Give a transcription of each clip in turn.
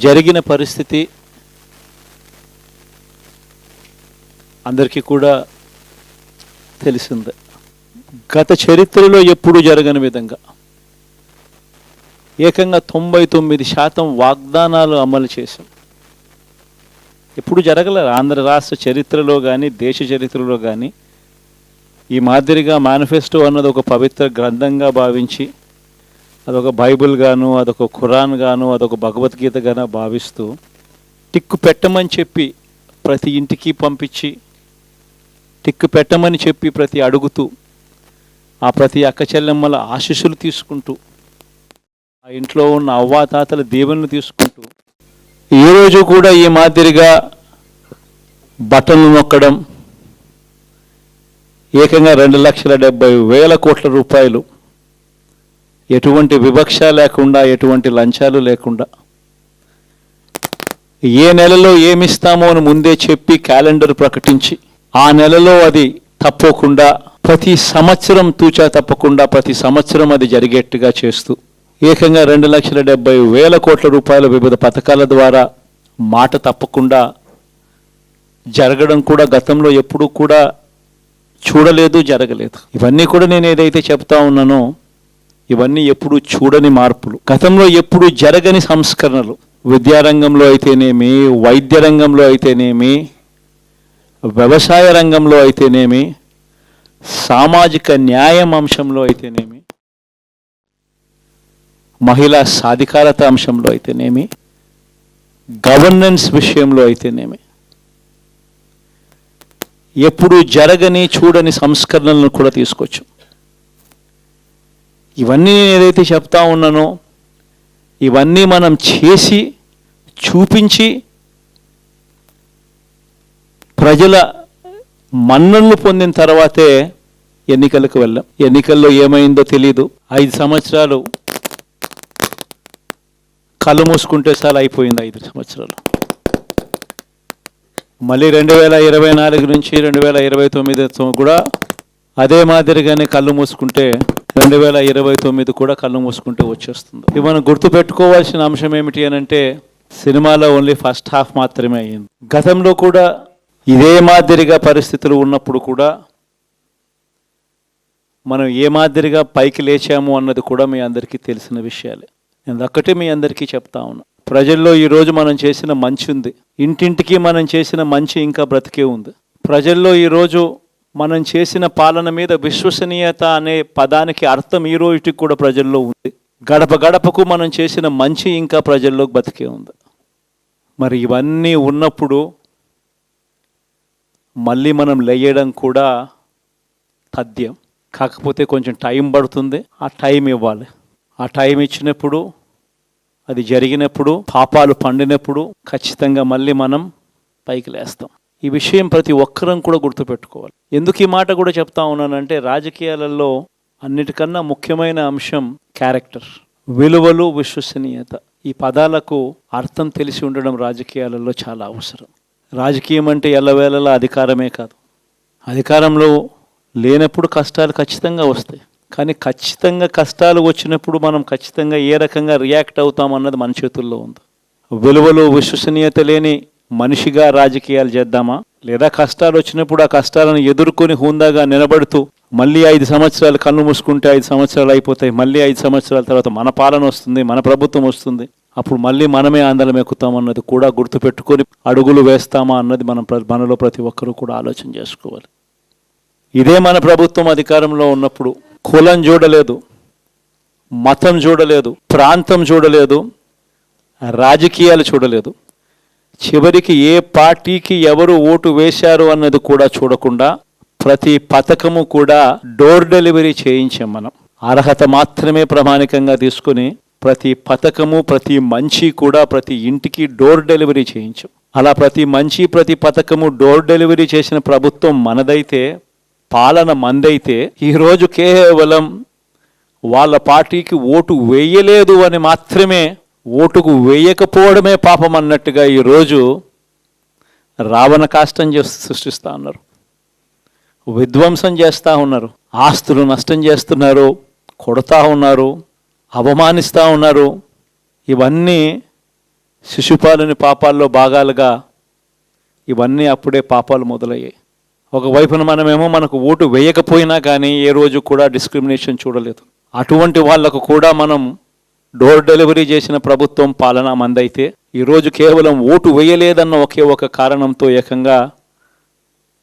జరిగిన పరిస్థితి అందరికీ కూడా తెలిసిందే. గత చరిత్రలో ఎప్పుడు జరగని విధంగా ఏకంగా 99% వాగ్దానాలు అమలు చేశాం. ఎప్పుడు జరగలేదు ఆంధ్ర రాష్ట్ర చరిత్రలో కానీ దేశ చరిత్రలో కానీ. ఈ మాదిరిగా మేనిఫెస్టో అన్నది ఒక పవిత్ర గ్రంథంగా భావించి అదొక బైబిల్ గాను, అదొక ఖురాన్ గాను, అదొక భగవద్గీత గాను భావిస్తూ టిక్కు పెట్టమని చెప్పి ప్రతి ఇంటికి పంపించి, టిక్కు పెట్టమని చెప్పి ప్రతి అడుగుతూ, ఆ ప్రతి అక్క చెల్లెమ్మల ఆశీస్సులు తీసుకుంటూ, ఆ ఇంట్లో ఉన్న అవ్వాతాతల దీవెనలు తీసుకుంటూ, ఈరోజు కూడా ఈ మాదిరిగా బటన్లు నొక్కడం, ఏకంగా 2,70,000 కోట్ల రూపాయలు ఎటువంటి వివక్ష లేకుండా, ఎటువంటి లంచాలు లేకుండా, ఏ నెలలో ఏమిస్తామో అని ముందే చెప్పి క్యాలెండర్ ప్రకటించి ఆ నెలలో అది తప్పకుండా ప్రతి సంవత్సరం తూచా తప్పకుండా ప్రతి సంవత్సరం అది జరిగేట్టుగా చేస్తూ ఏకంగా 2,70,000 కోట్ల రూపాయల వివిధ పథకాల ద్వారా మాట తప్పకుండా జరగడం కూడా గతంలో ఎప్పుడూ కూడా చూడలేదు, జరగలేదు. ఇవన్నీ కూడా నేను ఏదైతే చెప్తా ఉన్నానో ఇవన్నీ ఎప్పుడు చూడని మార్పులు, గతంలో ఎప్పుడు జరగని సంస్కరణలు. విద్యారంగంలో అయితేనేమి, వైద్య రంగంలో అయితేనేమి, వ్యవసాయ రంగంలో అయితేనేమి, సామాజిక న్యాయం అంశంలో అయితేనేమి, మహిళా సాధికారత అంశంలో అయితేనేమి, గవర్నెన్స్ విషయంలో అయితేనేమి ఎప్పుడు జరగని చూడని సంస్కరణలను కూడా తీసుకొచ్చాం. ఇవన్నీ నేను ఏదైతే చెప్తా ఉన్నానో ఇవన్నీ మనం చేసి చూపించి ప్రజల మన్ననలు పొందిన తర్వాతే ఎన్నికలకు వెళ్ళాం. ఎన్నికల్లో ఏమైందో తెలీదు. 5 సంవత్సరాలు కళ్ళు మూసుకుంటే చాలా అయిపోయింది. 5 సంవత్సరాలు మళ్ళీ 2024 నుంచి 2029 కూడా అదే మాదిరిగానే కళ్ళు మూసుకుంటే 2029 కూడా కళ్ళు మూసుకుంటే వచ్చేస్తుంది. ఇవి మనం గుర్తుపెట్టుకోవాల్సిన అంశం ఏమిటి అని అంటే సినిమాలో ఓన్లీ ఫస్ట్ హాఫ్ మాత్రమే అయ్యింది. గతంలో కూడా ఇదే మాదిరిగా పరిస్థితులు ఉన్నప్పుడు కూడా మనం ఏ మాదిరిగా పైకి లేచాము అన్నది కూడా మీ అందరికీ తెలిసిన విషయాలే. నేను ఒక్కటే మీ అందరికీ చెప్తా ఉన్నా, ప్రజల్లో ఈరోజు మనం చేసిన మంచి ఉంది. ఇంటింటికి మనం చేసిన మంచి ఇంకా బ్రతికే ఉంది. ప్రజల్లో ఈరోజు మనం చేసిన పాలన మీద విశ్వసనీయత అనే పదానికి అర్థం ఈ రోజుకి కూడా ప్రజల్లో ఉంది. గడప గడపకు మనం చేసిన మంచి ఇంకా ప్రజల్లో బతికే ఉంది. మరి ఇవన్నీ ఉన్నప్పుడు మళ్ళీ మనం లేయడం కూడా తథ్యం. కాకపోతే కొంచెం టైం పడుతుంది. ఆ టైం ఇవ్వాలి. ఆ టైం ఇచ్చినప్పుడు, అది జరిగినప్పుడు, పాపాలు పండినప్పుడు ఖచ్చితంగా మళ్ళీ మనం పైకి లేస్తాం. ఈ విషయం ప్రతి ఒక్కరం కూడా గుర్తుపెట్టుకోవాలి. ఎందుకు ఈ మాట కూడా చెప్తా ఉన్నానంటే రాజకీయాలలో అన్నిటికన్నా ముఖ్యమైన అంశం క్యారెక్టర్, విలువలు, విశ్వసనీయత. ఈ పదాలకు అర్థం తెలిసి ఉండడం రాజకీయాలలో చాలా అవసరం. రాజకీయం అంటే ఎల్లవేళలా అధికారమే కాదు. అధికారంలో లేనప్పుడు కష్టాలు ఖచ్చితంగా వస్తాయి. కానీ ఖచ్చితంగా కష్టాలు వచ్చినప్పుడు మనం ఖచ్చితంగా ఏ రకంగా రియాక్ట్ అవుతామన్నది మన చేతుల్లో ఉంది. విలువలు, విశ్వసనీయత లేని మనిషిగా రాజకీయాలు చేద్దామా, లేదా కష్టాలు వచ్చినప్పుడు ఆ కష్టాలను ఎదుర్కొని హుందాగా నిలబడుతూ మళ్ళీ 5 సంవత్సరాలు కళ్ళు మూసుకుంటే 5 సంవత్సరాలు అయిపోతాయి, మళ్ళీ 5 సంవత్సరాల తర్వాత మన పాలన వస్తుంది, మన ప్రభుత్వం వస్తుంది, అప్పుడు మళ్ళీ మనమే ఆందోళన ఎక్కుతామన్నది కూడా గుర్తుపెట్టుకొని అడుగులు వేస్తామా అన్నది మనలో ప్రతి ఒక్కరూ కూడా ఆలోచన చేసుకోవాలి. ఇదే మన ప్రభుత్వం అధికారంలో ఉన్నప్పుడు కులం చూడలేదు, మతం చూడలేదు, ప్రాంతం చూడలేదు, రాజకీయాలు చూడలేదు, చివరికి ఏ పార్టీకి ఎవరు ఓటు వేశారు అన్నది కూడా చూడకుండా ప్రతి పథకము కూడా డోర్ డెలివరీ చేయించాం. మనం అర్హత మాత్రమే ప్రామాణికంగా తీసుకుని ప్రతి పథకము, ప్రతి మంచి కూడా ప్రతి ఇంటికి డోర్ డెలివరీ చేయించాం. అలా ప్రతి మంచి, ప్రతి పథకము డోర్ డెలివరీ చేసిన ప్రభుత్వం మనదైతే, పాలన మందైతే, ఈరోజు కేవలం వాళ్ళ పార్టీకి ఓటు వేయలేదు అని మాత్రమే, ఓటుకు వేయకపోవడమే పాపం అన్నట్టుగా ఈరోజు రావణ కాష్టం సృష్టిస్తూ ఉన్నారు, విధ్వంసం చేస్తూ ఉన్నారు, ఆస్తులు నష్టం చేస్తున్నారు, కొడతా ఉన్నారు, అవమానిస్తూ ఉన్నారు. ఇవన్నీ శిశుపాలుని పాపాల్లో భాగాలుగా ఇవన్నీ అప్పుడే పాపాలు మొదలయ్యాయి. ఒకవైపున మనమేమో మనకు ఓటు వేయకపోయినా కానీ ఏ రోజు కూడా డిస్క్రిమినేషన్ చూడలేదు. అటువంటి వాళ్లకు కూడా మనం డోర్ డెలివరీ చేసిన ప్రభుత్వం పాలన మందైతే ఈరోజు కేవలం ఓటు వేయలేదన్న ఒకే ఒక కారణంతో ఏకంగా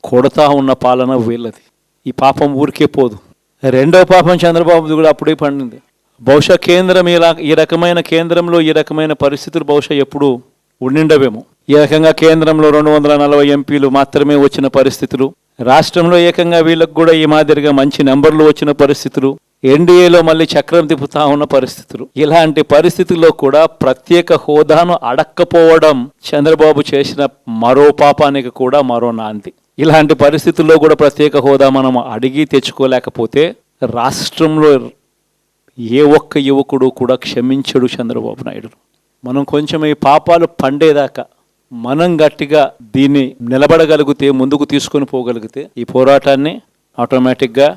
కొడతా ఉన్న పాలన వీళ్ళది. ఈ పాపం ఊరికే పోదు. రెండో పాపం చంద్రబాబుది కూడా అప్పుడే పండింది. బహుశా కేంద్రం ఈ రకమైన కేంద్రంలో ఈ రకమైన పరిస్థితులు బహుశా ఎప్పుడు ఉండిండవేమో. ఈ రకంగా కేంద్రంలో 240 ఎంపీలు మాత్రమే వచ్చిన పరిస్థితులు, రాష్ట్రంలో ఏకంగా వీళ్ళకు కూడా ఈ మాదిరిగా మంచి నెంబర్లు వచ్చిన పరిస్థితులు, ఎన్డీఏలో మళ్ళీ చక్రం తిప్పుతా ఉన్న పరిస్థితులు. ఇలాంటి పరిస్థితుల్లో కూడా ప్రత్యేక హోదాను అడక్కపోవడం చంద్రబాబు చేసిన మరో పాపానికి కూడా మరో నాంది. ఇలాంటి పరిస్థితుల్లో కూడా ప్రత్యేక హోదా మనం అడిగి తెచ్చుకోలేకపోతే రాష్ట్రంలో ఏ ఒక్క యువకుడు కూడా క్షమించడు చంద్రబాబు నాయుడు. మనం కొంచెం ఈ పాపాలు పండేదాకా మనం గట్టిగా దీన్ని నిలబడగలిగితే, ముందుకు తీసుకొని పోగలిగితే ఈ పోరాటాన్ని ఆటోమేటిక్గా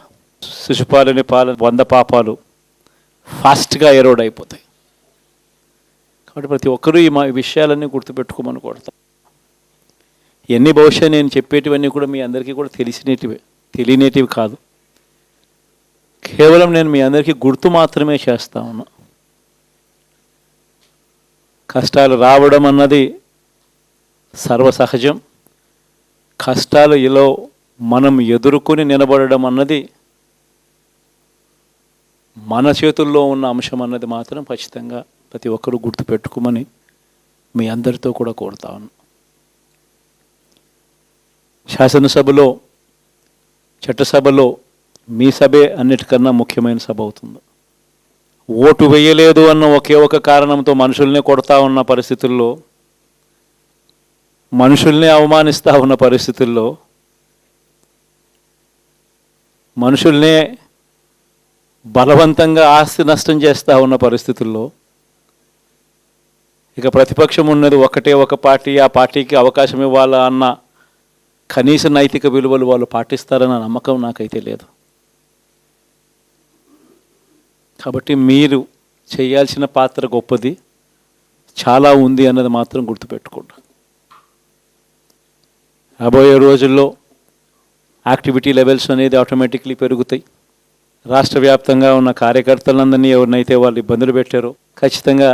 శిశుపాలుని 100 పాపాలు ఫాస్ట్గా ఎరోడ్ అయిపోతాయి. కాబట్టి ప్రతి ఒక్కరూ ఈ విషయాలన్నీ గుర్తుపెట్టుకోమని కోరుతాం. ఇవన్నీ బహుశా నేను చెప్పేటివన్నీ కూడా మీ అందరికీ కూడా తెలియనేటివి కాదు. కేవలం నేను మీ అందరికీ గుర్తు మాత్రమే చేస్తా ఉన్నా. కష్టాలు రావడం అన్నది సర్వసహజం. కష్టాలు ఇలా మనం ఎదుర్కొని నిలబడడం అన్నది మన చేతుల్లో ఉన్న అంశం అన్నది మాత్రం ఖచ్చితంగా ప్రతి ఒక్కరూ గుర్తుపెట్టుకోమని మీ అందరితో కూడా కోరుతా ఉన్నా. శాసనసభలో, చట్టసభలో మీ సభే అన్నిటికన్నా ముఖ్యమైన సభ అవుతుంది. ఓటు వేయలేదు అన్న ఒకే ఒక కారణంతో మనుషుల్ని కొడతా ఉన్న పరిస్థితుల్లో, మనుషుల్ని అవమానిస్తూ ఉన్న పరిస్థితుల్లో, మనుషుల్నే బలవంతంగా ఆస్తి నష్టం చేస్తూ ఉన్న పరిస్థితుల్లో ఇక ప్రతిపక్షం ఉన్నది ఒకటే ఒక పార్టీ, ఆ పార్టీకి అవకాశం ఇవ్వాలా అన్న కనీస నైతిక విలువలు వాళ్ళు పాటిస్తారన్న నమ్మకం నాకైతే లేదు. కాబట్టి మీరు చేయాల్సిన పాత్ర గొప్పది, చాలా ఉంది అన్నది మాత్రం గుర్తుపెట్టుకోండి. రాబోయే రోజుల్లో యాక్టివిటీ లెవెల్స్ అనేది ఆటోమేటిక్లీ పెరుగుతాయి. రాష్ట్ర వ్యాప్తంగా ఉన్న కార్యకర్తలందరినీ ఎవరినైతే వాళ్ళు ఇబ్బందులు పెట్టారో ఖచ్చితంగా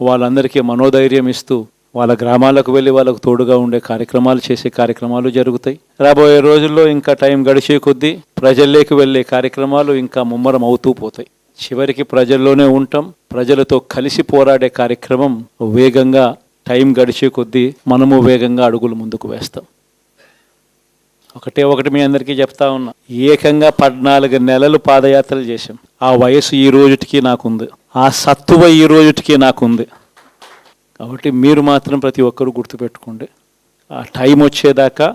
వాళ్ళందరికీ మనోధైర్యం ఇస్తూ వాళ్ళ గ్రామాలకు వెళ్ళి వాళ్ళకు తోడుగా ఉండే కార్యక్రమాలు చేసే కార్యక్రమాలు జరుగుతాయి. రాబోయే రోజుల్లో ఇంకా టైం గడిచే కొద్దీ ప్రజల్లోకి వెళ్ళే కార్యక్రమాలు ఇంకా ముమ్మరం అవుతూ పోతాయి. చివరికి ప్రజల్లోనే ఉంటాం. ప్రజలతో కలిసి పోరాడే కార్యక్రమం వేగంగా టైం గడిచే కొద్దీ మనము వేగంగా అడుగులు ముందుకు వేస్తాం. ఒకటి మీ అందరికీ చెప్తా ఉన్నా, ఏకంగా 14 నెలలు పాదయాత్రలు చేశాం. ఆ వయసు ఈ రోజుటికి నాకుంది, ఆ సత్తువ ఈ రోజుటికి నాకుంది. కాబట్టి మీరు మాత్రం ప్రతి ఒక్కరూ గుర్తుపెట్టుకోండి, ఆ టైం వచ్చేదాకా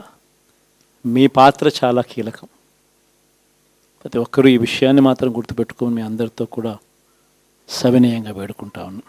మీ పాత్ర చాలా కీలకం. ప్రతి ఒక్కరూ ఈ విషయాన్ని మాత్రం గుర్తుపెట్టుకొని మీ అందరితో కూడా సవినయంగా వేడుకుంటా ఉన్నాను.